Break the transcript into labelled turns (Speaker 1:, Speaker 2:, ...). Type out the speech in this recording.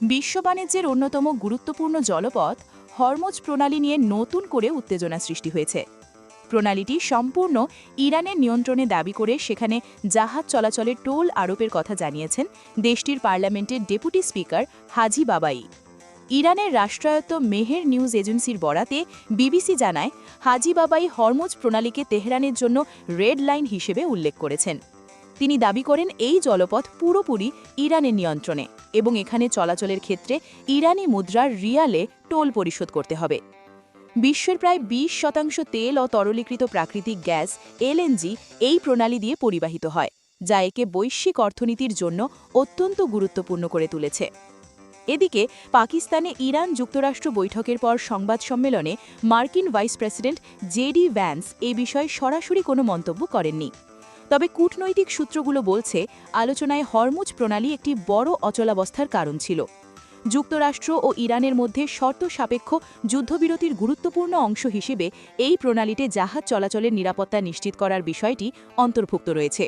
Speaker 1: বিশ্ব বাণিজ্যের অন্যতম গুরুত্বপূর্ণ জলপথ হরমুজ প্রণালী নিয়ে নতুন করে উত্তেজনা সৃষ্টি হয়েছে। প্রণালীটি সম্পূর্ণ ইরানের নিয়ন্ত্রণে দাবি করে সেখানে জাহাজ চলাচলের টোল আরোপের কথা জানিয়েছেন দেশটির পার্লামেন্টের ডেপুটি স্পিকার হাজি বাবাই। ইরানের রাষ্ট্রায়ত্ত মেহের নিউজ এজেন্সির বরাতে বিবিসি জানায়, হাজি বাবাই হরমুজ প্রণালীকে তেহরানের জন্য রেড লাইন হিসেবে উল্লেখ করেছেন। তিনি দাবি করেন এই জলপথ পুরোপুরি ইরানের নিয়ন্ত্রণে এবং এখানে চলাচলের ক্ষেত্রে ইরানি মুদ্রার রিয়ালে টোল পরিশোধ করতে হবে। বিশ্বের প্রায় 20% তেল ও তরলীকৃত প্রাকৃতিক গ্যাস এলএনজি এই প্রণালী দিয়ে পরিবাহিত হয়, যা একে বৈশ্বিক অর্থনীতির জন্য অত্যন্ত গুরুত্বপূর্ণ করে তুলেছে। এদিকে পাকিস্তানে ইরান যুক্তরাষ্ট্র বৈঠকের পর সংবাদ সম্মেলনে মার্কিন ভাইস প্রেসিডেন্ট জেডি ভ্যান্স এ বিষয়ে সরাসরি কোনো মন্তব্য করেননি। তবে কূটনৈতিক সূত্রগুলো বলছে, আলোচনায় হরমুজ প্রণালী একটি বড় অচলাবস্থার কারণ ছিল। যুক্তরাষ্ট্র ও ইরানের মধ্যে শর্ত সাপেক্ষ যুদ্ধবিরতির গুরুত্বপূর্ণ অংশ হিসেবে এই প্রণালীতে জাহাজ চলাচলের নিরাপত্তা নিশ্চিত করার বিষয়টি অন্তর্ভুক্ত রয়েছে।